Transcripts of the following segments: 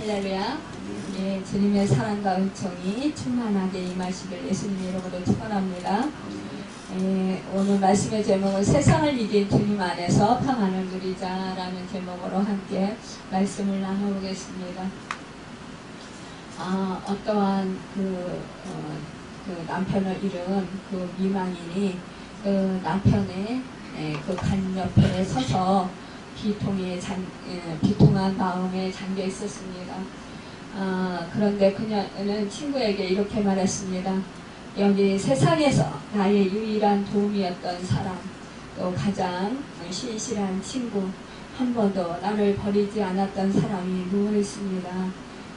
할렐루야. 예, 주님의 사랑과 은총이 충만하게 임하시길 예수님의 이름으로 축원합니다. 예, 오늘 말씀의 제목은 세상을 이긴 주님 안에서 평안을 누리자라는 제목으로 함께 말씀을 나눠보겠습니다. 어떠한 그 남편을 잃은 그 미망인이 그 남편의 그 간 옆에 서서 비통한 마음에 잠겨 있었습니다. 그런데 그녀는 친구에게 이렇게 말했습니다. 여기 세상에서 나의 유일한 도움이었던 사람, 또 가장 신실한 친구, 한 번도 나를 버리지 않았던 사람이 누워 있습니다.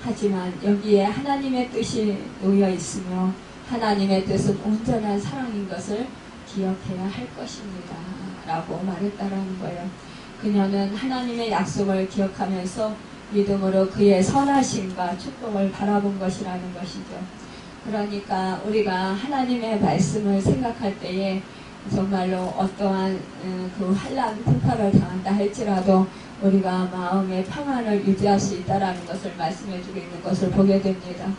하지만 여기에 하나님의 뜻이 놓여 있으며 하나님의 뜻은 온전한 사랑인 것을 기억해야 할 것입니다. 라고 말했다라는 거예요. 그녀는 하나님의 약속을 기억하면서 믿음으로 그의 선하심과 축복을 바라본 것이라는 것이죠. 그러니까 우리가 하나님의 말씀을 생각할 때에 정말로 어떠한 그 환난 풍파를 당한다 할지라도 우리가 마음의 평안을 유지할 수 있다는 것을 말씀해주고 있는 것을 보게 됩니다.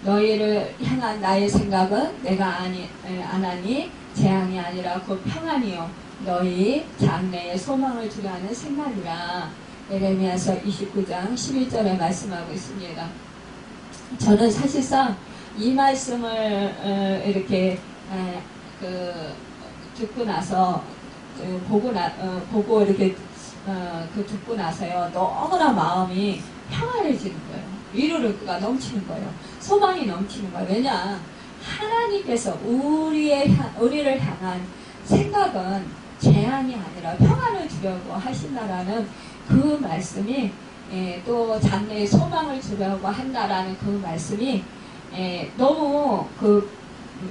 너희를 향한 나의 생각은 내가 안 하니 재앙이 아니라 곧 평안이요 너희 장래에 소망을 주려 하는 생각이라. 예레미야서 29장 11절에 말씀하고 있습니다. 저는 사실상 이 말씀을 이렇게 듣고 나서 보고 이렇게 듣고 나서요 너무나 마음이 평안해지는 거예요. 위로가 넘치는 거예요. 소망이 넘치는 거예요. 왜냐 하나님께서 우리를 향한 생각은 재앙이 아니라 평안을 주려고 하신다라는 그 말씀이 또 장래에 소망을 주려고 한다라는 그 말씀이 너무 그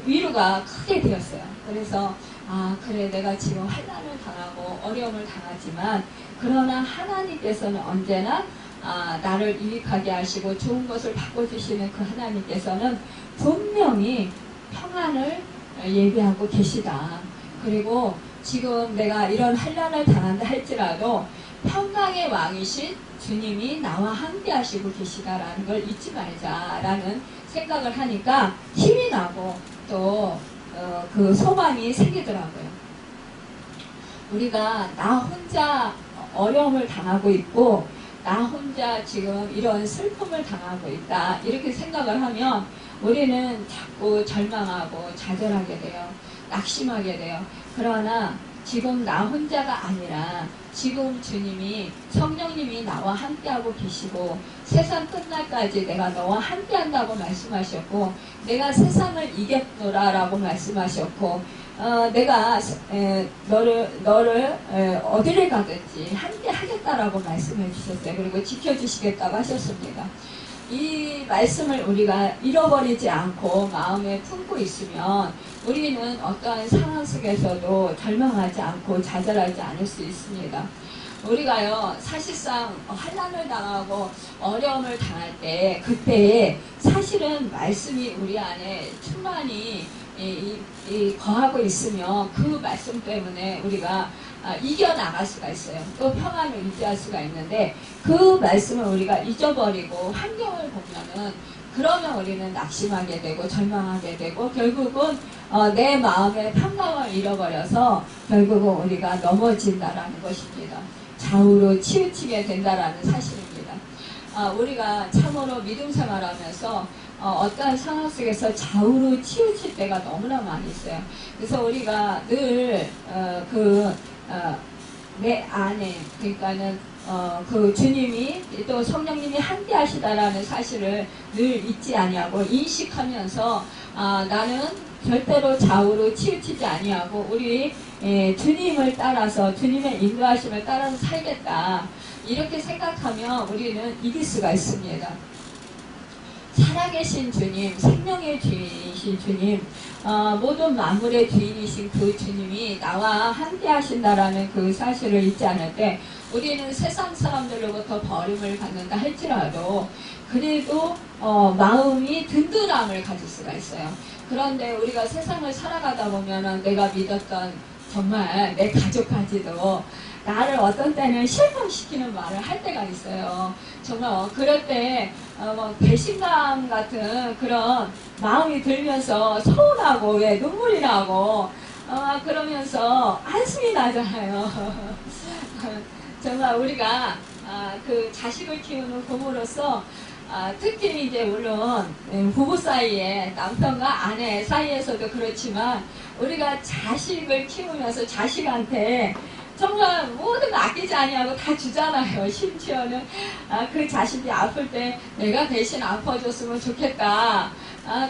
위로가 크게 되었어요. 그래서 그래 내가 지금 환난을 당하고 어려움을 당하지만 그러나 하나님께서는 언제나 나를 유익하게 하시고 좋은 것을 바꿔주시는 그 하나님께서는 분명히 평안을 예비하고 계시다. 그리고 지금 내가 이런 환난을 당한다 할지라도 평강의 왕이신 주님이 나와 함께 하시고 계시다라는 걸 잊지 말자라는 생각을 하니까 힘이 나고 또 그 소망이 생기더라고요. 우리가 나 혼자 어려움을 당하고 있고 나 혼자 지금 이런 슬픔을 당하고 있다 이렇게 생각을 하면 우리는 자꾸 절망하고 좌절하게 돼요. 낙심하게 돼요. 그러나 지금 나 혼자가 아니라 지금 주님이 성령님이 나와 함께하고 계시고 세상 끝날까지 내가 너와 함께한다고 말씀하셨고 내가 세상을 이겼노라 라고 말씀하셨고 내가 너를 어디를 가든지 함께 하겠다라고 말씀해 주셨어요. 그리고 지켜주시겠다고 하셨습니다. 이 말씀을 우리가 잃어버리지 않고 마음에 품고 있으면 우리는 어떠한 상황 속에서도 절망하지 않고 좌절하지 않을 수 있습니다. 우리가요 사실상 환난을 당하고 어려움을 당할 때 그때에 사실은 말씀이 우리 안에 충만히 거하고 있으며 그 말씀 때문에 우리가 이겨나갈 수가 있어요. 또 평안을 유지할 수가 있는데 그 말씀을 우리가 잊어버리고 환경을 보면은 그러면 우리는 낙심하게 되고 절망하게 되고 결국은 내 마음의 평강을 잃어버려서 결국은 우리가 넘어진다라는 것입니다. 좌우로 치우치게 된다라는 사실입니다. 우리가 참으로 믿음 생활하면서 어떠한 상황 속에서 좌우로 치우칠 때가 너무나 많이 있어요. 그래서 우리가 늘 내 안에 그러니까는 그 주님이 또 성령님이 함께 하시다라는 사실을 늘 잊지 아니하고 인식하면서 나는 절대로 좌우로 치우치지 아니하고 우리 주님을 따라서 주님의 인도하심을 따라서 살겠다 이렇게 생각하면 우리는 이길 수가 있습니다. 살아계신 주님, 생명의 주인이신 주님, 모든 만물의 주인이신 그 주님이 나와 함께 하신다라는 그 사실을 잊지 않을 때 우리는 세상 사람들로부터 버림을 받는다 할지라도 그래도 마음이 든든함을 가질 수가 있어요. 그런데 우리가 세상을 살아가다 보면은 내가 믿었던 정말 내 가족까지도 나를 어떤 때는 실망시키는 말을 할 때가 있어요. 정말 그럴 때 뭐 배신감 같은 그런 마음이 들면서 서운하고 왜 눈물이 나고 그러면서 한숨이 나잖아요. 정말 우리가 그 자식을 키우는 부모로서 특히 이제 물론 부부 사이에 남편과 아내 사이에서도 그렇지만 우리가 자식을 키우면서 자식한테 정말 모든 거 아끼지 아니하고 다 주잖아요. 심지어는 그 자식이 아플 때 내가 대신 아파줬으면 좋겠다.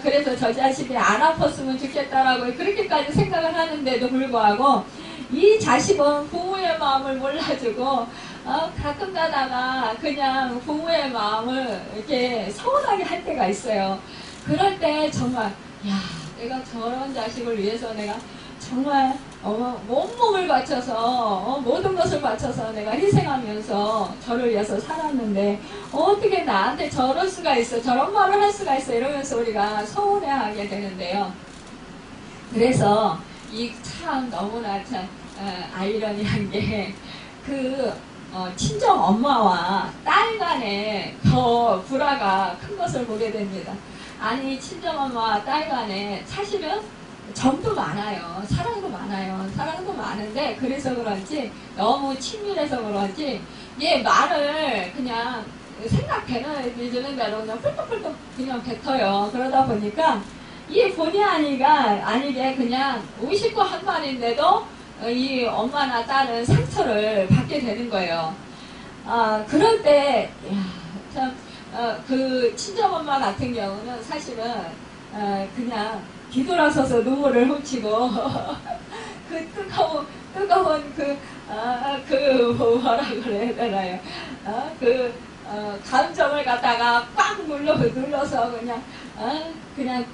그래서 저 자식이 안 아팠으면 좋겠다라고 그렇게까지 생각을 하는데도 불구하고 이 자식은 부모의 마음을 몰라주고 가끔 가다가 그냥 부모의 마음을 이렇게 서운하게 할 때가 있어요. 그럴 때 정말 야, 내가 저런 자식을 위해서 내가 정말 온몸을 바쳐서 모든 것을 바쳐서 내가 희생하면서 저를 위해서 살았는데 어떻게 나한테 저럴 수가 있어, 저런 말을 할 수가 있어, 이러면서 우리가 서운해하게 되는데요. 그래서 이 참 너무나 참 아이러니한 게 그 친정 엄마와 딸 간에 더 불화가 큰 것을 보게 됩니다. 아니 친정 엄마와 딸 간에 사실은 정도 많아요. 사랑도 많아요. 사랑도 많은데 그래서 그런지 너무 친밀해서 그런지 얘 말을 그냥 생각되는 대로 그냥 펄떡펄떡 그냥 뱉어요. 그러다 보니까 이 본의 아니게 그냥 의식과 한 말인데도 이 엄마나 딸은 상처를 받게 되는 거예요. 그럴 때 참 그 친정엄마 같은 경우는 사실은 그냥 뒤돌아서서 눈물을 훔치고 그 뜨거운 뭐라 그래야 되나요? 감정을 갖다가 꽉 눌러서 그냥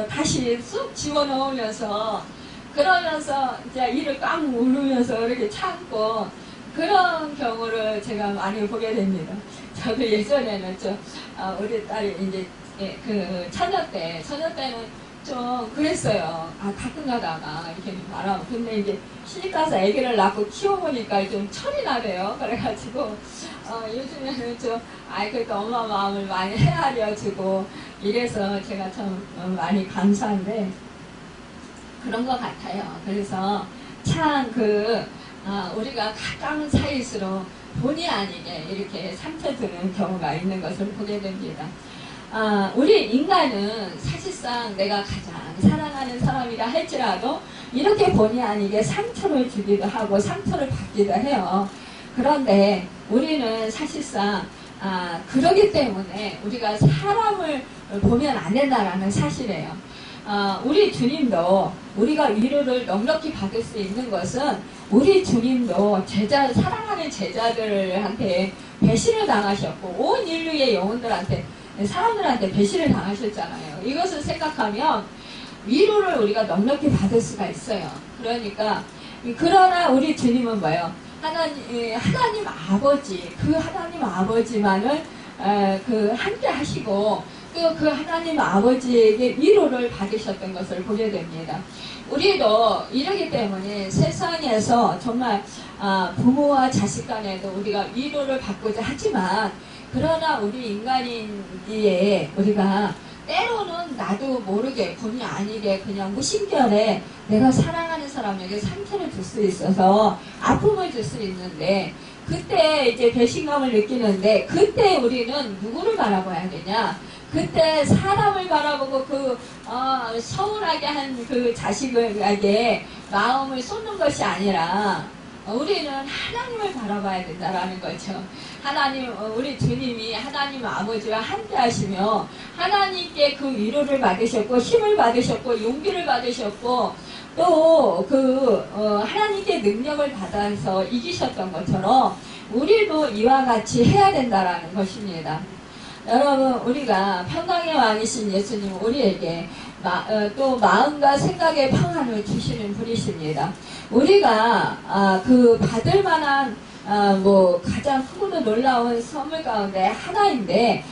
다시 쑥 집어넣으면서 그러면서 이제 이를 꽉 누르면서 이렇게 참고 그런 경우를 제가 많이 보게 됩니다. 저도 예전에는 우리 딸이 이제 그 처녀 때는 좀 그랬어요. 가끔 가다가 이렇게 말하고 근데 이제 시집가서 아기를 낳고 키워보니까 좀 철이 나대요. 그래가지고 요즘에는 좀 그래도 엄마 마음을 많이 헤아려주고 이래서 제가 참 많이 감사한데 그런 것 같아요. 그래서 참 우리가 가까운 사이일수록 본의 아니게 이렇게 상처 주는 경우가 있는 것을 보게 됩니다. 우리 인간은 사실상 내가 가장 사랑하는 사람이라 할지라도 이렇게 본의 아니게 상처를 주기도 하고 상처를 받기도 해요. 그런데 우리는 사실상 그러기 때문에 우리가 사람을 보면 안 된다라는 사실이에요. 우리 주님도 우리가 위로를 넉넉히 받을 수 있는 것은 우리 주님도 사랑하는 제자들한테 배신을 당하셨고 온 인류의 영혼들한테 사람들한테 배신을 당하셨잖아요. 이것을 생각하면 위로를 우리가 넉넉히 받을 수가 있어요. 그러나 우리 주님은 뭐예요? 하나님 아버지, 그 하나님 아버지만을 함께 하시고 또 그 하나님 아버지에게 위로를 받으셨던 것을 보게 됩니다. 우리도 이러기 때문에 세상에서 정말 부모와 자식 간에도 우리가 위로를 받고자 하지만 그러나 우리 인간이기에 우리가 때로는 나도 모르게 본의 아니게 그냥 무심결에 내가 사랑하는 사람에게 상처를 줄 수 있어서 아픔을 줄 수 있는데 그때 이제 배신감을 느끼는데 그때 우리는 누구를 바라봐야 되냐? 그때 사람을 바라보고 서운하게 한 그 자식에게 마음을 쏟는 것이 아니라 우리는 하나님을 바라봐야 된다라는 거죠. 우리 주님이 하나님 아버지와 함께 하시며 하나님께 그 위로를 받으셨고 힘을 받으셨고 용기를 받으셨고 또 하나님께 능력을 받아서 이기셨던 것처럼 우리도 이와 같이 해야 된다라는 것입니다. 여러분 우리가 평강의 왕이신 예수님은 우리에게 또 마음과 생각의 평안을 주시는 분이십니다. 우리가 받을 만한 가장 크고도 놀라운 선물 가운데 하나인데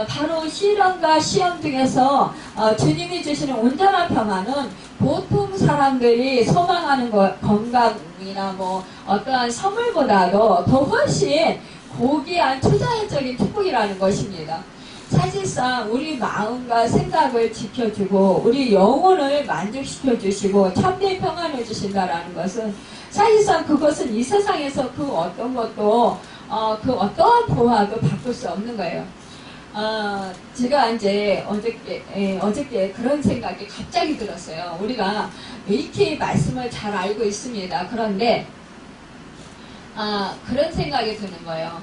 바로 시련과 시험 중에서 주님이 주시는 온전한 평안은 보통 사람들이 소망하는 건강이나 뭐 어떠한 선물보다도 더 훨씬 고귀한 초자연적인 축복이라는 것입니다. 사실상 우리 마음과 생각을 지켜주고 우리 영혼을 만족시켜 주시고 참된 평안을 주신다라는 것은 사실상 그것은 이 세상에서 그 어떤 것도 그 어떠한 보화도 바꿀 수 없는 거예요. 제가 이제 어저께 그런 생각이 갑자기 들었어요. 우리가 이렇게 말씀을 잘 알고 있습니다. 그런데 그런 생각이 드는 거예요.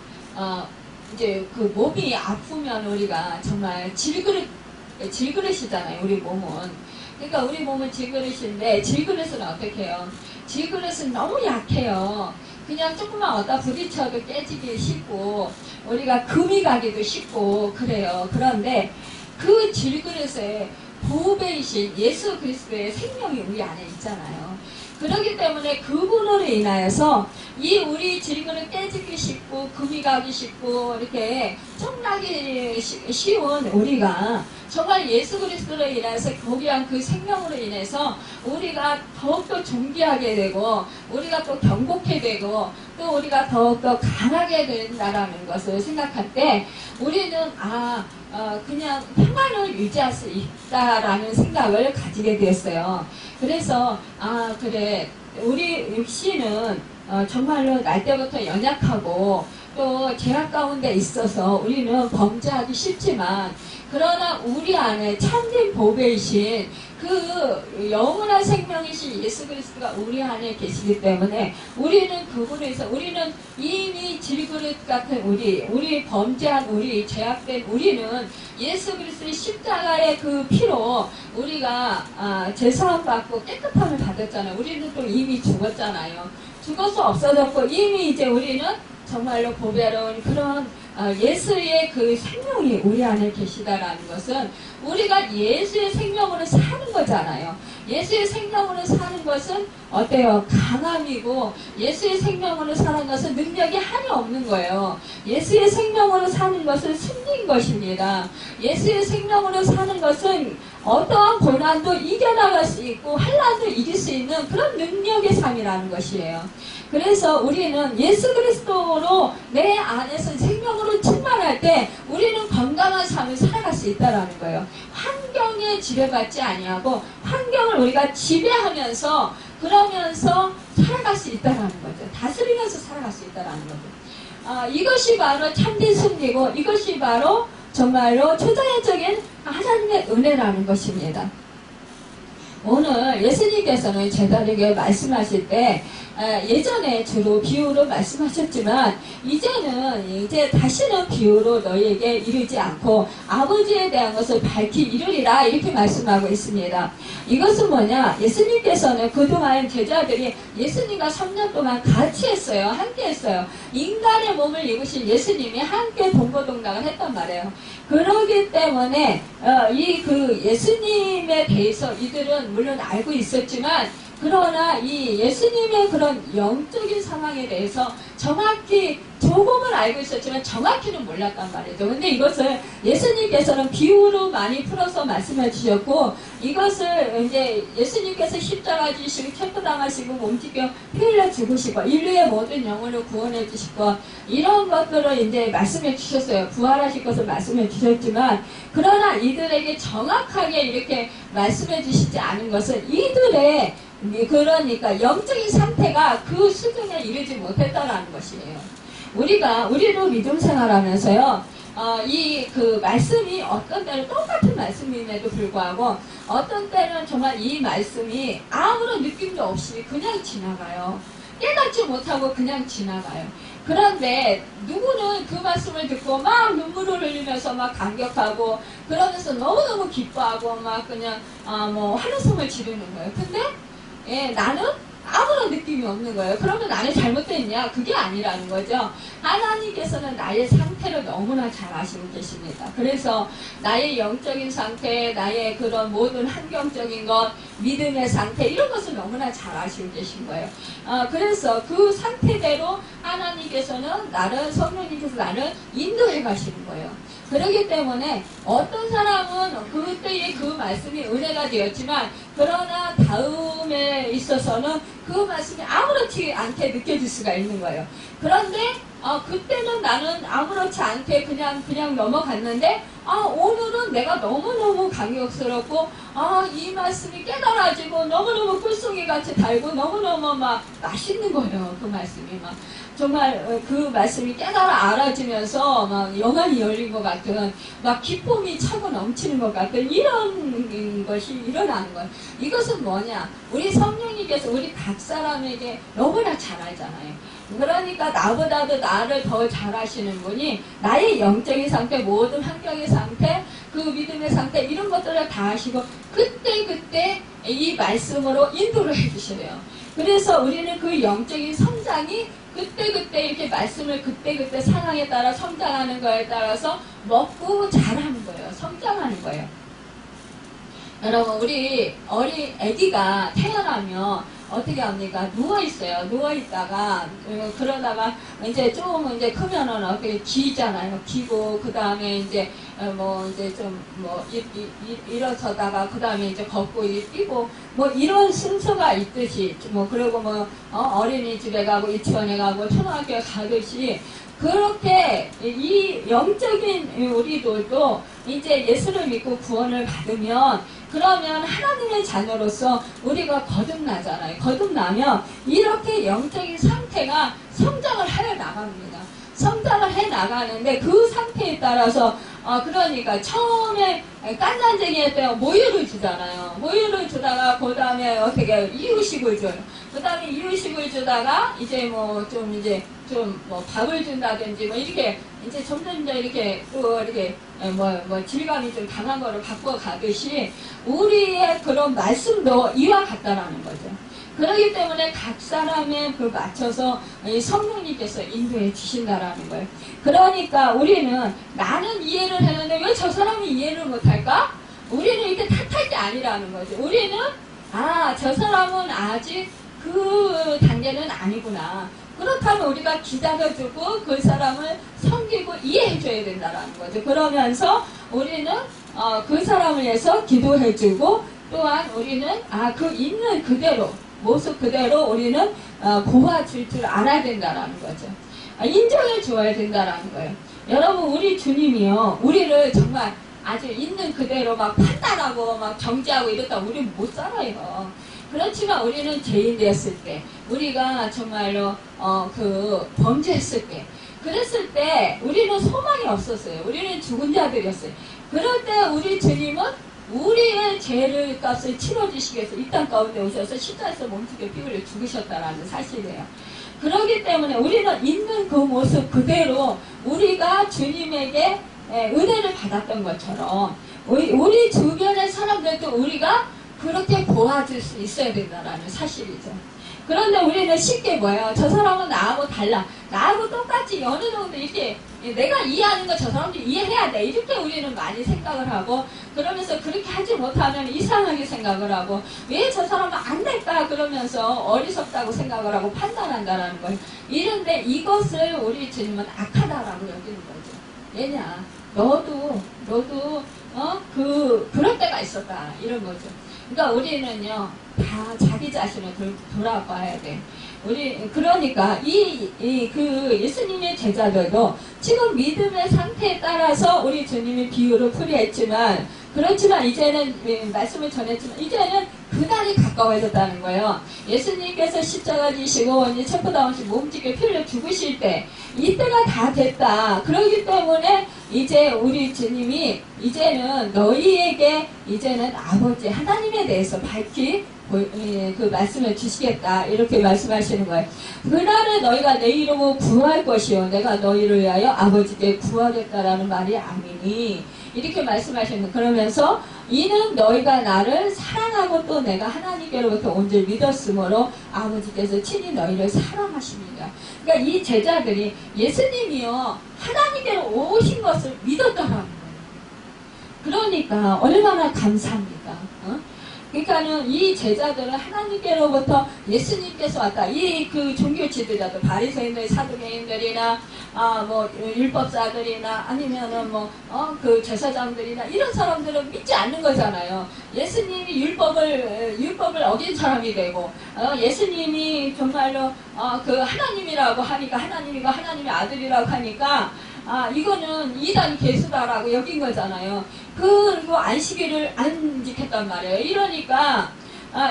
이제 그 몸이 아프면 우리가 정말 질그릇이잖아요. 우리 몸은. 그러니까 우리 몸은 질그릇인데 질그릇은 어떻게 해요? 질그릇은 너무 약해요. 그냥 조금만 얻다 부딪혀도 깨지기 쉽고 우리가 금이 가기도 쉽고 그래요. 그런데 그 질그릇에 보배이신 예수 그리스도의 생명이 우리 안에 있잖아요. 그렇기 때문에 그분으로 인하여서 이 우리 질그릇 깨지기 쉽고 금이 가기 쉽고 이렇게 청나기 쉬운 우리가 정말 예수 그리스도로 인해서 고귀한 그 생명으로 인해서 우리가 더욱더 존귀하게 되고 우리가 또 경고케 되고 또 우리가 더욱더 강하게 된다라는 것을 생각할 때 우리는 그냥 평안을 유지할 수 있다라는 생각을 가지게 되었어요. 그래서 그래 우리 육신은 정말로 날 때부터 연약하고 또 죄악 가운데 있어서 우리는 범죄하기 쉽지만 그러나 우리 안에 참된 보배이신 그 영원한 생명이신 예수 그리스도가 우리 안에 계시기 때문에 우리는 그분에서 우리는 이미 질그릇 같은 우리 범죄한 우리 죄악된 우리는 예수 그리스도의 십자가의 그 피로 우리가 죄사함 받고 깨끗함을 받았잖아요. 우리는 또 이미 죽었잖아요. 죽어서 없어졌고 이미 이제 우리는 정말로 보배로운 그런 예수의 그 생명이 우리 안에 계시다라는 것은 우리가 예수의 생명으로 사는 거잖아요. 예수의 생명으로 사는 것은 어때요? 강함이고 예수의 생명으로 사는 것은 능력이 한이 없는 거예요. 예수의 생명으로 사는 것은 승리인 것입니다. 예수의 생명으로 사는 것은 어떠한 고난도 이겨나갈 수 있고 환난도 이길 수 있는 그런 능력의 삶이라는 것이에요. 그래서 우리는 예수 그리스도로 내 안에서 생명으로 충만할 때 우리는 건강한 삶을 살아갈 수 있다는 거예요. 환경에 지배받지 아니하고 환경을 우리가 지배하면서 그러면서 살아갈 수 있다는 거죠. 다스리면서 살아갈 수 있다는 거죠. 이것이 바로 참된 승리고 이것이 바로 정말로 초자연적인 하나님의 은혜라는 것입니다. 오늘 예수님께서는 제자에게 말씀하실 때 예전에 주로 비유로 말씀하셨지만 이제 다시는 비유로 너희에게 이르지 않고 아버지에 대한 것을 밝히 이르리라 이렇게 말씀하고 있습니다. 이것은 뭐냐? 예수님께서는 그동안 제자들이 예수님과 3년 동안 같이 했어요. 함께 했어요. 인간의 몸을 입으신 예수님이 함께 동고동락을 했단 말이에요. 그러기 때문에 그 예수님에 대해서 이들은 물론 알고 있었지만 그러나 이 예수님의 그런 영적인 상황에 대해서 정확히 조금은 알고 있었지만 정확히는 몰랐단 말이죠. 근데 이것을 예수님께서는 비유로 많이 풀어서 말씀해 주셨고 이것을 이제 예수님께서 십자가 지시고 체포당하시고 몸짓겨 피 흘려 죽으시고 인류의 모든 영혼을 구원해 주시고 이런 것들을 이제 말씀해 주셨어요. 부활하실 것을 말씀해 주셨지만 그러나 이들에게 정확하게 이렇게 말씀해 주시지 않은 것은 이들의 그러니까 영적인 상태가 그 수준에 이르지 못했다라는 것이에요. 우리도 믿음 생활하면서요, 그 말씀이 어떤 때는 똑같은 말씀임에도 불구하고 어떤 때는 정말 이 말씀이 아무런 느낌도 없이 그냥 지나가요. 깨닫지 못하고 그냥 지나가요. 그런데 누구는 그 말씀을 듣고 막 눈물을 흘리면서 막 감격하고 그러면서 너무너무 기뻐하고 막 그냥 환호성을 지르는 거예요. 근데 나는 아무런 느낌이 없는 거예요. 그러면 나는 잘못됐냐? 그게 아니라는 거죠. 하나님께서는 나의 상태를 너무나 잘 아시고 계십니다. 그래서 나의 영적인 상태, 나의 그런 모든 환경적인 것, 믿음의 상태 이런 것을 너무나 잘 아시고 계신 거예요. 그래서 그 상태대로 하나님께서는 성령님께서 나를 인도해 가시는 거예요. 그렇기 때문에 어떤 사람은 그때의 그 말씀이 은혜가 되었지만 그러나 다음에 있어서는 그 말씀이 아무렇지 않게 느껴질 수가 있는 거예요. 그런데 그때는 나는 아무렇지 않게 그냥 넘어갔는데 오늘은 내가 너무너무 감격스럽고 이 말씀이 깨달아지고 너무너무 꿀송이 같이 달고 너무너무 막 맛있는 거예요. 그 말씀이 막 정말 그 말씀이 깨달아 알아지면서 막 영안이 열린 것 같은 막 기쁨이 차고 넘치는 것 같은 이런 것이 일어나는 거예요. 이것은 뭐냐? 우리 성령님께서 우리 각 사람에게 너무나 잘 알잖아요. 그러니까 나보다도 나를 더 잘 아시는 분이 나의 영적인 상태, 모든 환경의 상태, 그 믿음의 상태 이런 것들을 다 아시고 그때 이 말씀으로 인도를 해주셔요. 그래서 우리는 그 영적인 성장이 그때 이렇게 말씀을 그때 상황에 따라 성장하는 거에 따라서 먹고 자라는 거예요. 성장하는 거예요. 여러분 우리 어린 아기가 태어나면 어떻게 합니까? 누워있어요. 누워있다가 그러다가 이제 좀 이제 크면은 어떻게 기잖아요. 기고 그 다음에 이제 이제 좀 일어서다가 그 다음에 이제 걷고 뛰고 이런 순서가 있듯이 그리고 어린이집에 가고 유치원에 가고 초등학교에 가듯이 그렇게 이 영적인 우리들도 이제 예수를 믿고 구원을 받으면 그러면 하나님의 자녀로서 우리가 거듭나잖아요. 거듭나면 이렇게 영적인 상태가 성장을 해 나갑니다. 성장을 해 나가는데 그 상태에 따라서 그러니까 처음에 깐난쟁이 때 모유를 주잖아요. 모유를 주다가 그 다음에 어떻게 이유식을 줘요. 그 다음에 이유식을 주다가 이제 밥을 준다든지 이렇게 이제 점점 이렇게 또 이렇게 질감이 좀 강한 거를 바꿔 가듯이 우리의 그런 말씀도 이와 같다라는 거죠. 그렇기 때문에 각 사람에 맞춰서 성령님께서 인도해 주신다라는 거예요. 그러니까 우리는 나는 이해를 했는데 왜 저 사람이 이해를 못할까? 우리는 이렇게 탓할 게 아니라는 거죠. 우리는 저 사람은 아직 그 단계는 아니구나. 그렇다면 우리가 기다려주고 그 사람을 섬기고 이해해줘야 된다는 거죠. 그러면서 우리는 그 사람을 위해서 기도해주고 또한 우리는 그 있는 그대로 모습 그대로 우리는 보아줄 줄 알아야 된다는 거죠. 인정해 주어야 된다는 거예요. 여러분 우리 주님이요 우리를 정말 아주 있는 그대로 막 판단하고 막 정죄하고 이랬다 우리는 못 살아요. 그렇지만 우리는 죄인 되었을 때 우리가 정말로 범죄했을 때 그랬을 때 우리는 소망이 없었어요. 우리는 죽은 자들이었어요. 그럴 때 우리 주님은 우리의 죄를 값을 치러주시기 위해서 이 땅 가운데 오셔서 십자가에서 몸속에 피 흘려 죽으셨다라는 사실이에요. 그렇기 때문에 우리는 있는 그 모습 그대로 우리가 주님에게 은혜를 받았던 것처럼 우리 주변의 사람들도 우리가 그렇게 보아줄 수 있어야 된다는 사실이죠. 그런데 우리는 쉽게 뭐예요? 저 사람은 나하고 달라. 나하고 똑같이 어느 정도 이렇게 내가 이해하는 거 저 사람도 이해해야 돼. 이렇게 우리는 많이 생각을 하고 그러면서 그렇게 하지 못하면 이상하게 생각을 하고 왜 저 사람은 안 될까? 그러면서 어리석다고 생각을 하고 판단한다라는 거예요. 이런데 이것을 우리 주님은 악하다라고 여기는 거죠. 왜냐? 너도 그럴 때가 있었다. 이런 거죠. 그러니까 우리는요 다 자기 자신을 돌아봐야 돼. 그러니까 그 예수님의 제자들도 지금 믿음의 상태에 따라서 우리 주님이 비유를 풀이했지만 그렇지만 이제는 말씀을 전했지만 이제는 그날이 가까워졌다는 거예요. 예수님께서 십자가 지시고 이제 첩보다운씩 몸짓게 피 흘려 죽으실 때 이때가 다 됐다. 그렇기 때문에 이제 우리 주님이 이제는 너희에게 이제는 아버지 하나님에 대해서 밝히 그 말씀을 주시겠다 이렇게 말씀하시는 거예요. 그날에 너희가 내 이름으로 구할 것이요 내가 너희를 위하여 아버지께 구하겠다라는 말이 아니니 이렇게 말씀하시는. 그러면서 이는 너희가 나를 사랑하고 또 내가 하나님께로부터 온 줄 믿었으므로 아버지께서 친히 너희를 사랑하십니다. 그러니까 이 제자들이 예수님이요 하나님께로 오신 것을 믿었더라는 거예요. 그러니까 얼마나 감사합니까? 그러니까는 이 제자들은 하나님께로부터 예수님께서 왔다. 이 그 종교 지도자들, 바리새인들, 사두개인들이나 뭐 율법사들이나 아니면은 뭐 그 제사장들이나 이런 사람들은 믿지 않는 거잖아요. 예수님이 율법을 어긴 사람이 되고 예수님이 정말로 그 하나님이라고 하니까 하나님이고 하나님의 아들이라고 하니까 이거는 이단 개수다라고 여긴 거잖아요. 그리고 안식일을 안 지켰단 말이에요. 이러니까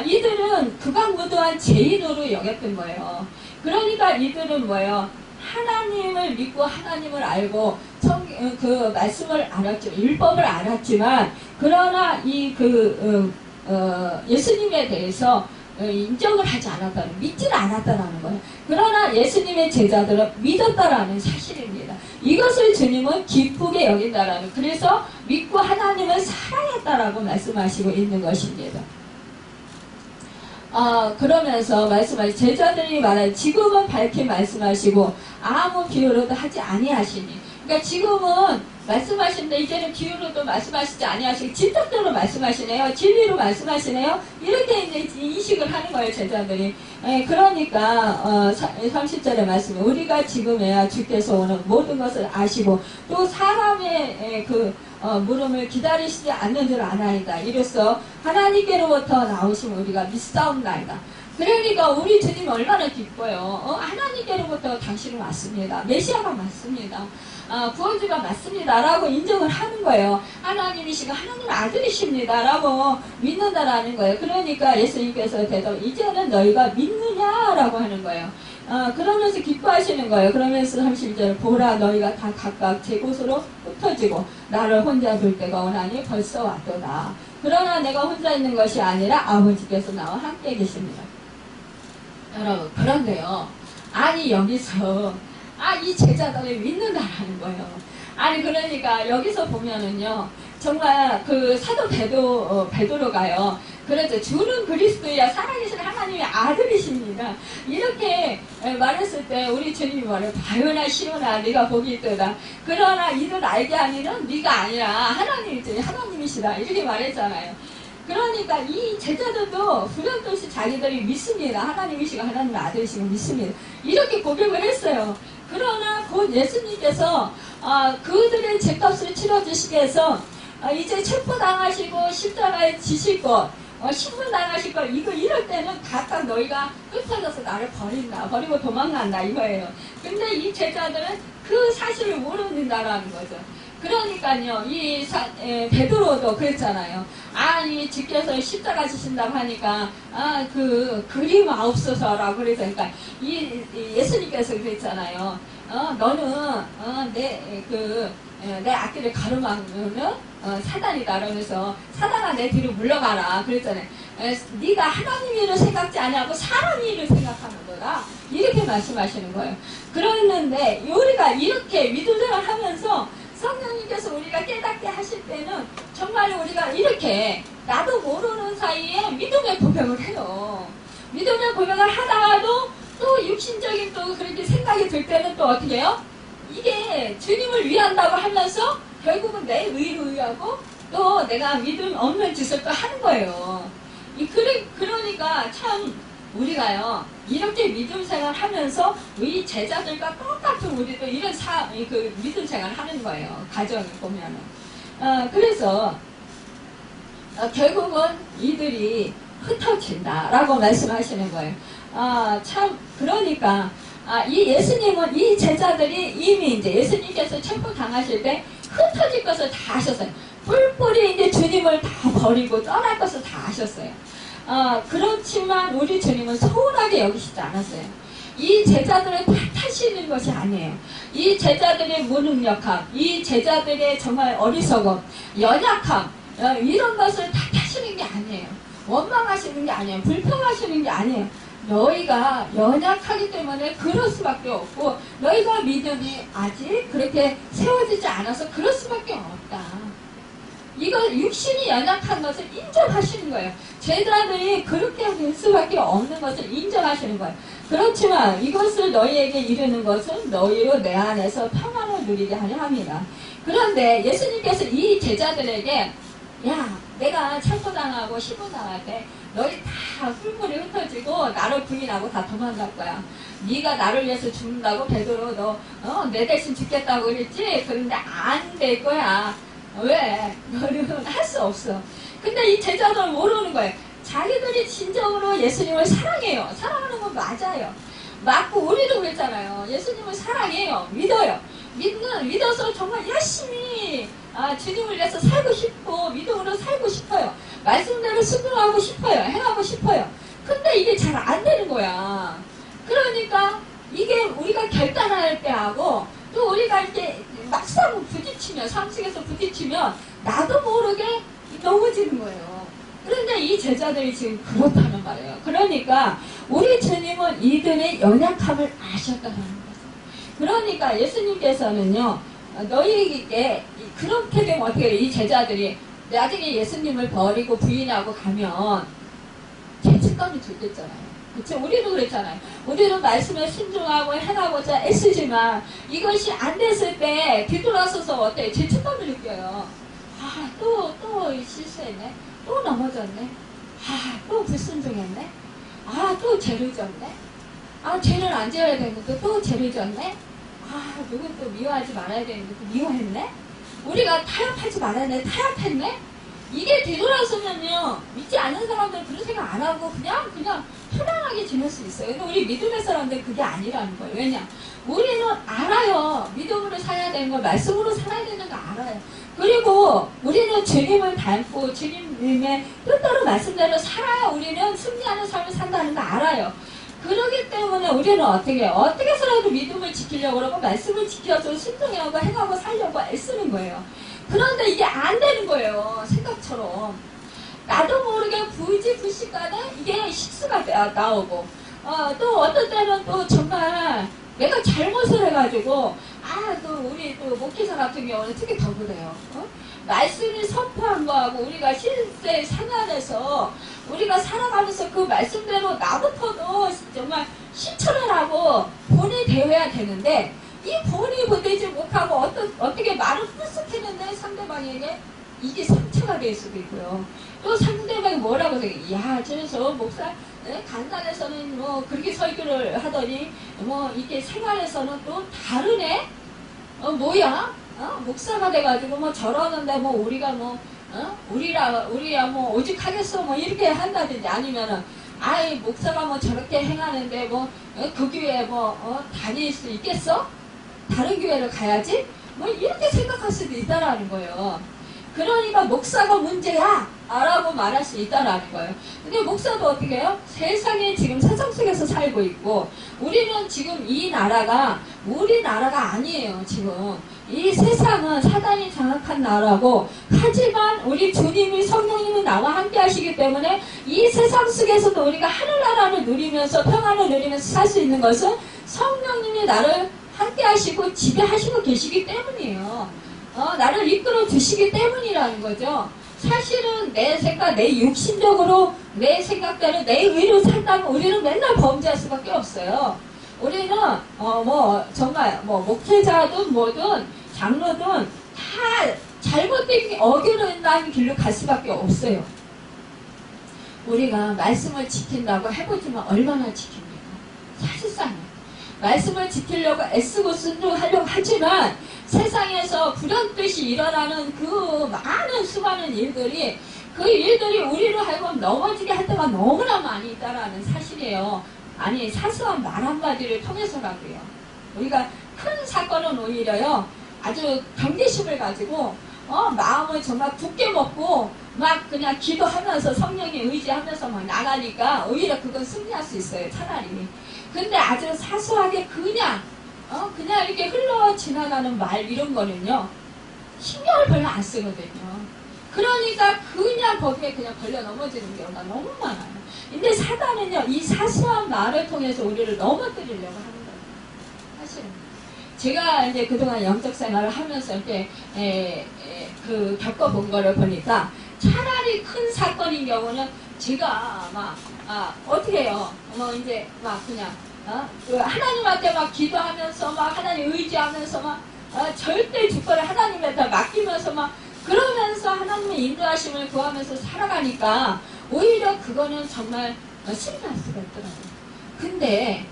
이들은 극악무도한 죄인으로 여겼던 거예요. 그러니까 이들은 뭐예요? 하나님을 믿고 하나님을 알고 그 말씀을 알았지만 율법을 알았지만 그러나 예수님에 대해서 인정을 하지 않았다는, 믿지는 않았다는 거예요. 그러나 예수님의 제자들은 믿었다라는 사실입니다. 이것을 주님은 기쁘게 여긴다라는, 그래서 믿고 하나님을 사랑했다라고 말씀하시고 있는 것입니다. 그러면서 제자들이 말하는 지금은 밝히 말씀하시고 아무 비유로도 하지 아니하시니, 그러니까 지금은 말씀하시는데 이제는 비유로도 말씀하시지 아니하시고 직접적으로 말씀하시네요. 진리로 말씀하시네요. 이렇게 이제 인식을 하는 거예요, 제자들이. 그러니까 30절의 말씀에 우리가 지금에야 주께서 오는 모든 것을 아시고 또 사람의 물음을 기다리시지 않는 줄 아나이다. 이로써 하나님께로부터 나오신 우리가 믿사옵나이다. 그러니까 우리 주님 얼마나 기뻐요. 하나님께로부터 당신은 왔습니다. 메시아가 맞습니다. 구원주가 맞습니다. 라고 인정을 하는 거예요. 하나님이시고 하나님 아들이십니다. 라고 믿는다라는 거예요. 그러니까 예수님께서 대답, 이제는 너희가 믿느냐? 라고 하는 거예요. 그러면서 기뻐하시는 거예요. 그러면서 31절, 보라 너희가 다 각각 제 곳으로 흩어지고 나를 혼자 둘 때가 오나니 벌써 왔도다. 그러나 내가 혼자 있는 것이 아니라 아버지께서 나와 함께 계십니다. 여러분, 그런데요, 아니 여기서 이 제자들이 믿는다라는 거예요. 아니 그러니까 여기서 보면은요, 정말 그 사도 베드로가요, 그렇죠, 주는 그리스도야 살아계신 하나님의 아들이십니다. 이렇게 말했을 때 우리 주님이 말해요. 바요나 시오나 네가 복이 있도다. 그러나 이들 알게 하니는 네가 아니라 하나님이시다. 이렇게 말했잖아요. 그러니까 이 제자들도 부렴없이 자기들이 믿습니다. 하나님이시고 하나님의 아들이시고 믿습니다. 이렇게 고백을 했어요. 그러나 곧 예수님께서 그들의 죄값을 치러주시기 위해서 이제 체포당하시고 십자가에 지실 것, 신문당하실 것, 이럴 때는 각각 너희가 흩어져서 나를 버리고 도망간다 이거예요. 근데 이 제자들은 그 사실을 모른다라는 거죠. 그러니까요, 베드로도 그랬잖아요. 아니, 주께서 십자가 지신다고 하니까, 그림 없어서라고 그래서, 그러니까, 예수님께서 그랬잖아요. 너는, 내 앞길을 가로막으면, 사단이다. 그러면서, 사단아, 내 뒤로 물러가라. 그랬잖아요. 네가 하나님 일을 생각지 아니하고 사람 일을 생각하는 거다. 이렇게 말씀하시는 거예요. 그랬는데, 우리가 이렇게 믿음을 하면서, 성령님께서 우리가 깨닫게 하실 때는 정말 우리가 이렇게 나도 모르는 사이에 믿음의 고백을 해요. 믿음의 고백을 하다가도 또 육신적인 또 그렇게 생각이 들 때는 또 어떻게 해요? 이게 주님을 위한다고 하면서 결국은 내 의를 위하고 또 내가 믿음 없는 짓을 또 하는 거예요. 그러니까 참 우리가요, 이렇게 믿음 생활 하면서 우리 제자들과 똑같은 우리도 이런 믿음 생활 하는 거예요. 가정을 보면은. 그래서, 결국은 이들이 흩어진다라고 말씀하시는 거예요. 그러니까, 이 예수님은 이 제자들이 이미 이제 예수님께서 체포 당하실 때 흩어질 것을 다 아셨어요. 뿔뿔이 이제 주님을 다 버리고 떠날 것을 다 아셨어요. 그렇지만 우리 주님은 소홀하게 여기시지 않았어요. 이 제자들을 탓하시는 것이 아니에요. 이 제자들의 무능력함, 이 제자들의 정말 어리석음, 연약함, 이런 것을 탓하시는 게 아니에요. 원망하시는 게 아니에요. 불평하시는 게 아니에요. 너희가 연약하기 때문에 그럴 수밖에 없고, 너희가 믿음이 아직 그렇게 세워지지 않아서 그럴 수밖에 없다. 이거 육신이 연약한 것을 인정하시는 거예요. 제자들이 그렇게 될 수밖에 없는 것을 인정하시는 거예요. 그렇지만 이것을 너희에게 이르는 것은 너희로 내 안에서 평안을 누리게 하려 함이라. 그런데 예수님께서 이 제자들에게 내가 체포당하고 시부당할 때 너희 다 훌물이 흩어지고 나를 부인하고 다 도망갈 거야. 네가 나를 위해서 죽는다고 베드로 내 대신 죽겠다고 그랬지? 그런데 안 될 거야. 왜? 너는 할 수 없어. 근데 이 제자들은 모르는 거예요. 자기들이 진정으로 예수님을 사랑해요. 사랑하는 건 맞아요. 맞고 우리도 그랬잖아요. 예수님을 사랑해요. 믿어요. 믿어서 정말 열심히 주님을 위해서 살고 싶고 믿음으로 살고 싶어요. 말씀대로 순종하고 싶어요. 행하고 싶어요. 근데 이게 잘 안 되는 거야. 그러니까 이게 우리가 결단할 때 하고 또 우리가 이렇게 막상 부딪히면 삶 속에서 부딪히면 나도 모르게 넘어지는 거예요. 그런데 이 제자들이 지금 그렇다는 말이에요. 그러니까 우리 주님은 이들의 연약함을 아셨다는 거예요. 그러니까 예수님께서는요, 너희에게 그렇게 되면 어떻게 해요? 이 제자들이 나중에 예수님을 버리고 부인하고 가면 죄책감이 들겠잖아요. 그쵸? 우리도 그랬잖아요. 우리는 말씀에 순종하고 행하고자 애쓰지만 이것이 안 됐을 때 뒤돌아서서 어때요? 죄책감을 느껴요. 또 실수했네. 또 넘어졌네. 또 불순종했네. 또 죄를 졌네. 죄를 안 지어야 되는데 또 죄를 졌네. 누군 또 미워하지 말아야 되는데 또 미워했네. 우리가 타협하지 말아야 되는데 타협했네. 이게 뒤돌아서면요, 믿지 않는 사람들은 그런 생각 안 하고 그냥 편안하게 지낼 수 있어요. 근데 우리 믿음의 사람들은 그게 아니라는 거예요. 왜냐? 우리는 알아요. 믿음으로 살아야 되는 걸, 말씀으로 살아야 되는 거 알아요. 그리고 우리는 주님을 닮고 주님의 뜻대로 말씀대로 살아야 우리는 승리하는 삶을 산다는 거 알아요. 그러기 때문에 우리는 어떻게 해서라도 믿음을 지키려고 그러고 말씀을 지켜서 순종하고 행하고 살려고 애쓰는 거예요. 그런데 이게 안 되는 거예요. 생각처럼. 나도 모르게 부지불식간에 이게 실수가 나오고 또 어떤 때는 또 정말 내가 잘못을 해가지고 또 우리 또 목회자 같은 경우는 특히 더 그래요. 말씀이 선포한 거하고 우리가 실제 생활에서 우리가 살아가면서 그 말씀대로 나부터도 정말 실천을 하고 본이 되어야 되는데 이 본이 되지 못하고 어떻게 말을 푸석했는데 상대방에게 이게 상처가 될 수도 있고요. 또 상대방이 뭐라고 생각해? 야, 저래서 목사 간단에서는 뭐 그렇게 설교를 하더니 뭐 이렇게 생활에서는 또 다르네? 뭐야? 목사가 돼가지고 뭐 저러는데 뭐 우리가 뭐 우리야 뭐 오직하겠어 뭐 이렇게 한다든지 아니면은 목사가 뭐 저렇게 행하는데 뭐 그 교회에 뭐 다닐 수 있겠어? 다른 교회를 가야지? 뭐 이렇게 생각할 수도 있다라는 거예요. 그러니까 목사가 문제야 라고 말할 수 있다라는 거예요. 근데 목사도 어떻게 해요? 세상에 지금 세상 속에서 살고 있고 우리는 지금 이 나라가 우리 나라가 아니에요. 지금 이 세상은 사단이 장악한 나라고 하지만 우리 주님이 성령님이 나와 함께 하시기 때문에 이 세상 속에서도 우리가 하늘나라를 누리면서 평안을 누리면서 살 수 있는 것은 성령님이 나를 함께 하시고 지배하시고 계시기 때문이에요. 나를 이끌어 주시기 때문이라는 거죠. 사실은 내 생각, 내 육신적으로 내 생각대로 내 의로 살다면 우리는 맨날 범죄할 수밖에 없어요. 우리는 정말 목회자든 뭐든 장로든 다 잘못된 어기는 길로 갈 수밖에 없어요. 우리가 말씀을 지킨다고 해보지만 얼마나 지킵니까? 사실상 말씀을 지키려고 애쓰고 순종하려고 하지만 세상에서 불현듯이 일어나는 그 많은 수많은 일들이 그 일들이 우리로 하여금 넘어지게 할 때가 너무나 많이 있다라는 사실이에요. 아니 사소한 말 한마디를 통해서라도요. 우리가 큰 사건은 오히려요. 아주 경계심을 가지고 마음을 정말 굳게 먹고 막 그냥 기도하면서 성령에 의지하면서 막 나가니까 오히려 그건 승리할 수 있어요. 차라리. 근데 아주 사소하게 그냥 이렇게 흘러 지나가는 말 이런 거는요. 신경을 별로 안 쓰거든요. 그러니까 그냥 거기에 그냥 걸려 넘어지는 경우가 너무 많아요. 근데 사단은요. 이 사소한 말을 통해서 우리를 넘어뜨리려고 하는 거예요. 사실은. 제가 이제 그동안 영적 생활을 하면서 이렇게 겪어본 거를 보니까 차라리 큰 사건인 경우는 제가 어떻게 해요? 이제 그냥 하나님한테 막 기도하면서 하나님 의지하면서 절대 주권을 하나님한테 맡기면서 그러면서 하면서 하나님의 인도하심을 구하면서 살아가니까 오히려 그거는 정말 신이 날 수가 있더라고요. 근데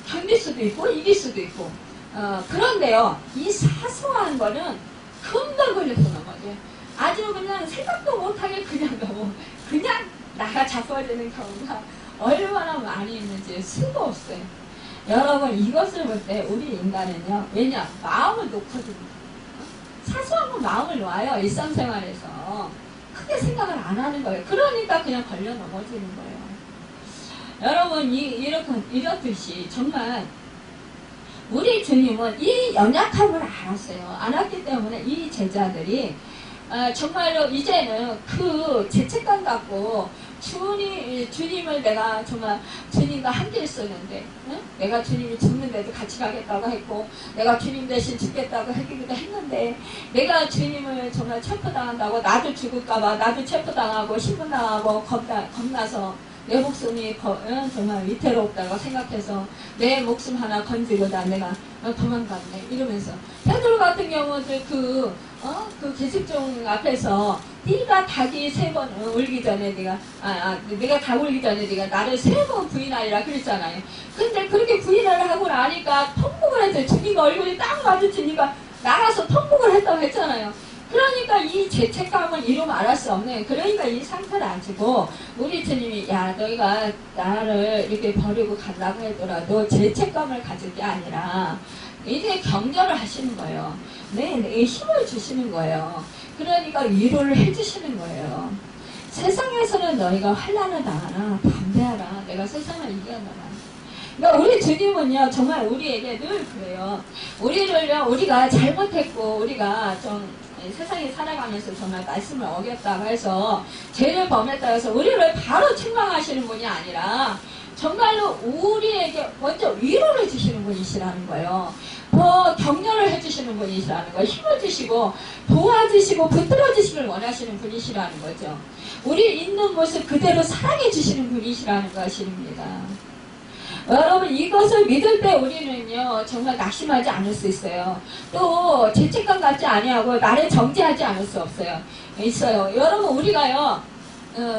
견딜 수도 있고 이길 수도 있고 그런데요, 이 사소한 거는 금방 걸려서 넘어져요. 아주 그냥 생각도 못하게 그냥 그냥 나가 자빠지는 경우가 얼마나 많이 있는지 수도 없어요. 여러분, 이것을 볼 때 우리 인간은요, 왜냐? 마음을 놓거든요. 사소한 건 마음을 놔요. 일상생활에서 크게 생각을 안 하는 거예요. 그러니까 그냥 걸려 넘어지는 거예요. 여러분, 이렇듯이 정말 우리 주님은 이 연약함을 알았어요. 알았기 때문에 이 제자들이 정말로 이제는 그 죄책감 갖고 주님을 내가 정말 주님과 함께 있었는데, 응? 내가 주님이 죽는데도 같이 가겠다고 했고, 내가 주님 대신 죽겠다고 하기도 했는데, 내가 주님을 정말 체포당한다고, 나도 죽을까봐, 나도 체포당하고, 신문당하고, 겁나서, 내 목숨이 정말 위태롭다고 생각해서 내 목숨 하나 건지고다 내가 도망갔네 이러면서, 베드로 같은 경우도 그 계집종 앞에서 네가 닭이 3번 울기 전에 내가 닭 울기 전에 네가 나를 3번 부인하리라 그랬잖아요. 근데 그렇게 부인을 하고 나니까 통곡을 했어요. 주님과 얼굴이 딱 마주치니까 나가서 통곡을 했다고 했잖아요. 그러니까 이 죄책감을 이루 말할 수 없는, 그러니까 이 상태를 가지고 우리 주님이 너희가 나를 이렇게 버리고 간다고 하더라도 죄책감을 가질 게 아니라 이제 격려를 하시는 거예요. 내게 힘을 주시는 거예요. 그러니까 위로를 해주시는 거예요. 세상에서는 너희가 환난을 당하나 담대하라. 내가 세상을 이겨내라. 그러니까 우리 주님은요, 정말 우리에게 늘 그래요. 우리가 잘못했고 우리가 좀 세상에 살아가면서 정말 말씀을 어겼다고 해서 죄를 범했다고 해서 우리를 바로 책망하시는 분이 아니라 정말로 우리에게 먼저 위로를 주시는 분이시라는 거예요. 더 격려를 해주시는 분이시라는 거예요. 힘을 주시고 도와주시고 붙들어주시길 원하시는 분이시라는 거죠. 우리 있는 모습 그대로 사랑해 주시는 분이시라는 것입니다. 여러분, 이것을 믿을 때 우리는요 정말 낙심하지 않을 수 있어요. 또 죄책감 갖지 아니하고 나를 정죄하지 않을 수 있어요. 여러분, 우리가요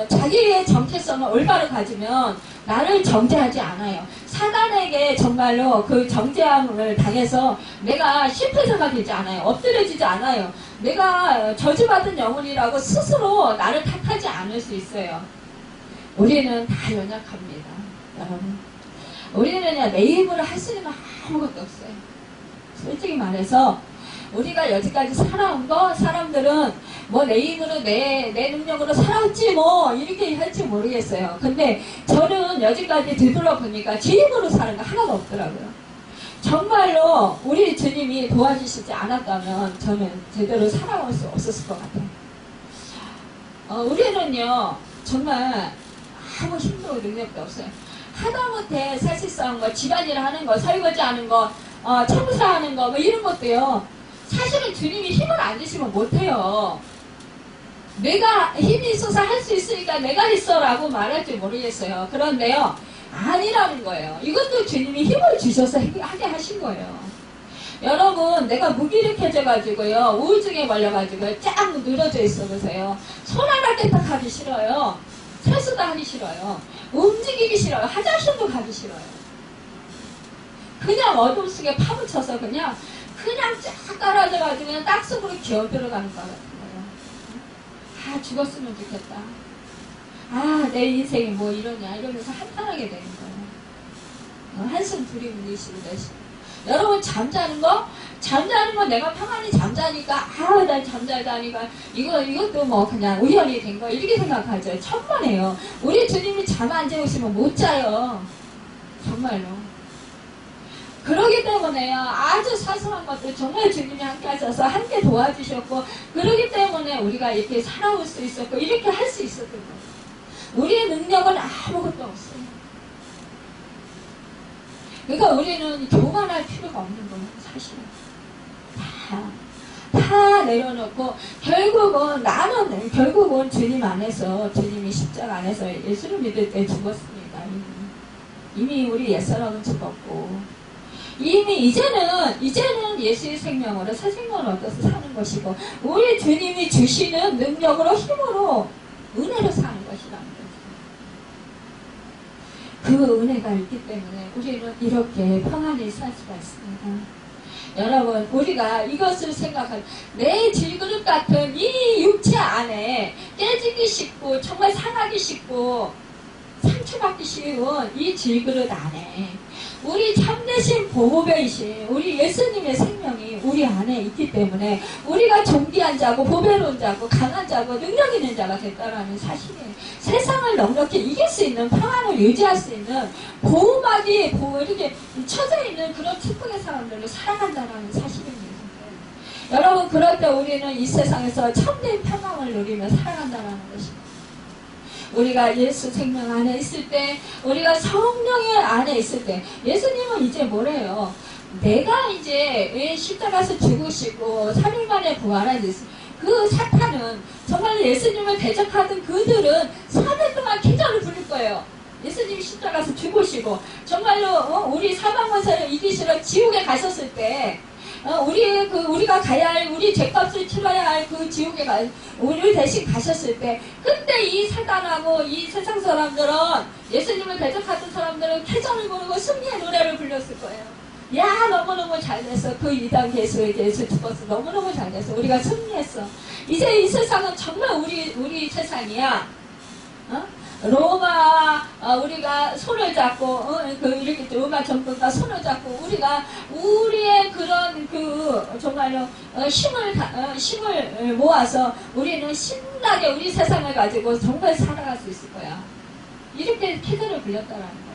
자기의 정체성을 올바로 가지면 나를 정죄하지 않아요. 사단에게 정말로 그 정죄함을 당해서 내가 실패자가 되지 않아요. 엎드려지지 않아요. 내가 저주받은 영혼이라고 스스로 나를 탓하지 않을 수 있어요. 우리는 다 연약합니다. 여러분, 우리는요 내 힘으로 할 수 있는 건 아무것도 없어요. 솔직히 말해서 우리가 여지까지 살아온 거, 사람들은 뭐 내 힘으로 내 능력으로 살았지 뭐 이렇게 할지 모르겠어요. 근데 저는 여지까지 되돌아 보니까 제 힘으로 사는 거 하나도 없더라고요. 정말로 우리 주님이 도와주시지 않았다면 저는 제대로 살아갈 수 없었을 것 같아요. 우리는요 정말 아무 힘도 능력도 없어요. 하다못해 사실상 뭐 집안일 하는 거, 설거지 하는 거, 청소하는 거, 뭐 이런 것도요. 사실은 주님이 힘을 안 주시면 못해요. 내가 힘이 있어서 할 수 있으니까 내가 있어라고 말할지 모르겠어요. 그런데요, 아니라는 거예요. 이것도 주님이 힘을 주셔서 하게 하신 거예요. 여러분, 내가 무기력해져가지고요, 우울증에 걸려가지고 쫙 늘어져 있어 보세요. 손 하나 깨끗하기 싫어요. 세수도 하기 싫어요. 움직이기 싫어요. 화장실도 가기 싫어요. 그냥 어둠 속에 파묻혀서 그냥 쫙 깔아져가지고 그냥 땅속으로 기어 들어가는 것 같은 거예요. 죽었으면 좋겠다. 내 인생이 뭐 이러냐 이러면서 한탄하게 되는 거예요. 한숨 들이밀리시고 되시고. 여러분, 잠자는 거 내가 평안히 잠자니까 난 잠자자니까 이것도 뭐 그냥 우연히 된 거 이렇게 생각하죠. 천만에요. 우리 주님이 잠 안 재우시면 못 자요. 정말로. 그러기 때문에요, 아주 사소한 것들 정말 주님이 함께 하셔서 함께 도와주셨고, 그러기 때문에 우리가 이렇게 살아올 수 있었고 이렇게 할 수 있었던 거예요. 우리의 능력은 아무것도 없어요. 그러니까 우리는 교만할 필요가 없는 거예요. 사실은 다 내려놓고 결국은 주님 안에서, 주님이 십자가 안에서 예수를 믿을 때 죽었습니다. 이미 우리 옛사람은 죽었고, 이미 이제는 예수의 생명으로 새 생명을 얻어서 사는 것이고, 우리 주님이 주시는 능력으로, 힘으로, 은혜로 사는 것이라는 거죠. 그 은혜가 있기 때문에 우리는 이렇게 평안히 살 수가 있습니다. 여러분, 우리가 이것을 생각할, 내 질그릇 같은 이 육체 안에 깨지기 쉽고 정말 상하기 쉽고 상처받기 쉬운 이 질그릇 안에 우리 참되신 보배이신 우리 예수님의 생명이 우리 안에 있기 때문에 우리가 존귀한 자고 보배로운 자고 강한 자고 능력 있는 자가 됐다라는 사실이에요. 세상을 넉넉히 이길 수 있는, 평안을 유지할 수 있는 보호막이 이렇게 쳐져 있는 그런 축복의 사람들로 살아간다는 사실입니다. 여러분, 그럴 때 우리는 이 세상에서 참된 평안을 누리며 살아간다는 것입니다. 우리가 예수 생명 안에 있을 때, 우리가 성령의 안에 있을 때, 예수님은 이제 뭐래요? 내가 이제 십자가에서 죽으시고 3일 만에 부활하셨어요. 그 사탄은, 정말 예수님을 대적하던 그들은 3일 동안 기적을 부릴 거예요. 예수님이 십자가에서 죽으시고 정말로 우리 사망권세를 이기시러 지옥에 가셨을 때, 우리가 가야 할, 우리 죄값을 치러야 할 그 지옥에 우리를 대신 가셨을 때, 그때 이 사단하고 이 세상 사람들은, 예수님을 대적하던 사람들은 태전을 부르고 승리의 노래를 불렀을 거예요. 야, 너무너무 잘됐어. 그 이단 개수에 대해서 죽었어. 너무너무 잘됐어. 우리가 승리했어. 이제 이 세상은 정말 우리 세상이야. 로마, 우리가 손을 잡고, 이렇게 로마 정권과 손을 잡고, 우리가 우리의 그런 정말로 힘을 모아서 우리는 신나게 우리 세상을 가지고 정말 살아갈 수 있을 거야. 이렇게 태도를 불렸다라는 거예요.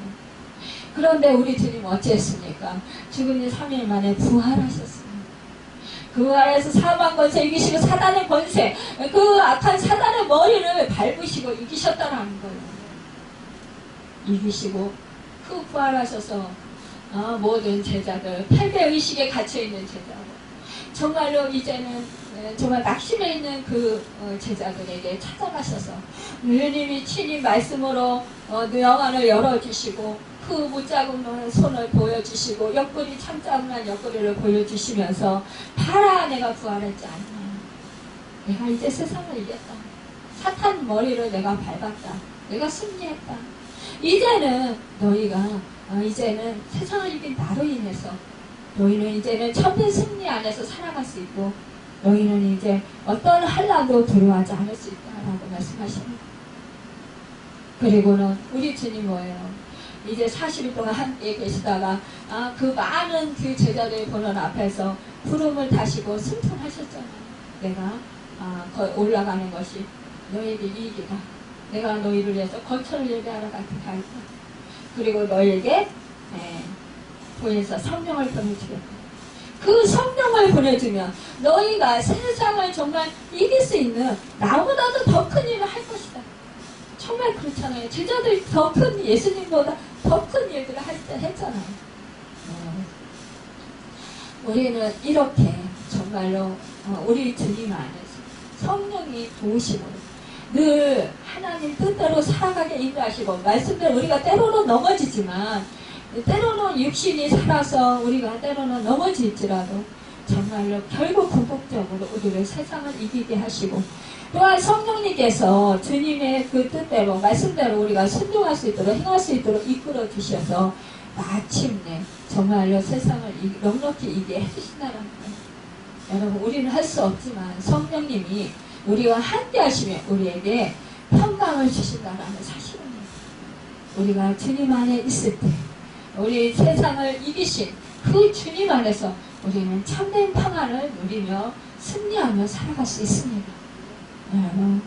그런데 우리 주님 어찌했습니까? 죽은 지 3일 만에 부활하셨습니다. 부활해서 사망 권세 이기시고 사단의 권세, 그 악한 사단의 머리를 밟으시고 이기셨다라는 거예요. 이기시고 그 부활하셔서 모든 제자들, 패배의식에 갇혀있는 제자들, 정말로 이제는 정말 낙심해 있는 그 제자들에게 찾아가셔서 주님이 친히 말씀으로 영안을 열어주시고 그 못자국한 손을 보여주시고 옆구리 참자국한 옆구리를 보여주시면서 봐라, 내가 부활했지 않냐. 내가 이제 세상을 이겼다. 사탄 머리를 내가 밟았다. 내가 승리했다. 이제는 너희가 이제는 세상을 이긴 나로 인해서 너희는 이제는 참된 승리 안에서 살아갈 수 있고 너희는 이제 어떤 한란도 두려워하지 않을 수 있다라고 말씀하십니다. 그리고는 우리 주님 뭐예요? 이제 40일 동안 함께 계시다가 그 많은 그 제자들의 보는 앞에서 구름을 타시고 승천하셨잖아요. 내가 올라가는 것이 너희에게 이익이다. 내가 너희를 위해서 거처를 예배하러 가게 하겠다. 그리고 너희에게 보혜사 성령을 보내주겠다. 그 성령을 보내주면 너희가 세상을 정말 이길 수 있는 나보다도 더 큰 일을 할 것이다. 정말 그렇잖아요. 제자들이 더 큰, 예수님보다 더 큰 일들을 했잖아요. 우리는 이렇게 정말로 우리 주님 안에서 성령이 도우심으로 늘 하나님 뜻대로 살아가게 인도하시고, 말씀대로 우리가 때로는 넘어지지만 때로는 육신이 살아서 우리가 때로는 넘어질지라도 정말로 결국 궁극적으로 우리를 세상을 이기게 하시고, 또한 성령님께서 주님의 그 뜻대로 말씀대로 우리가 순종할 수 있도록 행할 수 있도록 이끌어 주셔서 마침내 정말로 세상을 넉넉히 이기게 해주신다는 거예요. 여러분, 우리는 할 수 없지만 성령님이 우리와 함께 하시면 우리에게 평강을 주신다는 사실입니다. 우리가 주님 안에 있을 때 우리 세상을 이기신 그 주님 안에서 우리는 참된 평안을 누리며 승리하며 살아갈 수 있습니다. 여러분,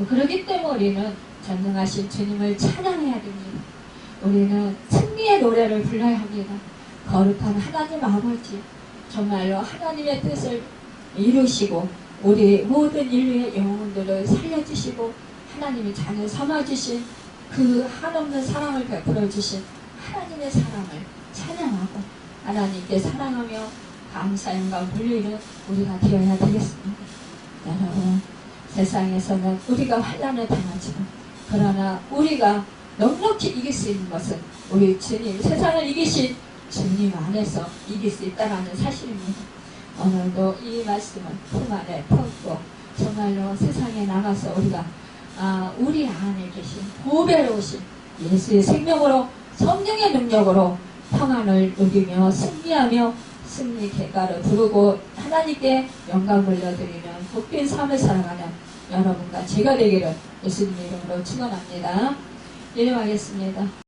그렇기 때문에 우리는 전능하신 주님을 찬양해야 됩니다. 우리는 승리의 노래를 불러야 합니다. 거룩한 하나님 아버지, 정말로 하나님의 뜻을 이루시고 우리 모든 인류의 영혼들을 살려주시고 하나님이 자녀 삼아주신 그 한없는 사랑을 베풀어주신 하나님의 사랑을 찬양하고 하나님께 사랑하며 감사 영광 돌리는 우리가 되어야 되겠습니다. 여러분, 세상에서는 우리가 환난을 당하지만 그러나 우리가 넉넉히 이길 수 있는 것은 우리 주님, 세상을 이기신 주님 안에서 이길 수 있다는 사실입니다. 오늘도 이 말씀을 품 안에 품고 정말로 세상에 나가서 우리가 우리 안에 계신 보배로우신 예수의 생명으로 성령의 능력으로 평안을 누리며 승리하며 승리 대가를 부르고 하나님께 영광 돌려드리는 복된 삶을 살아가는 여러분과 제가 되기를 예수님 이름으로 축원합니다. 기도하겠습니다.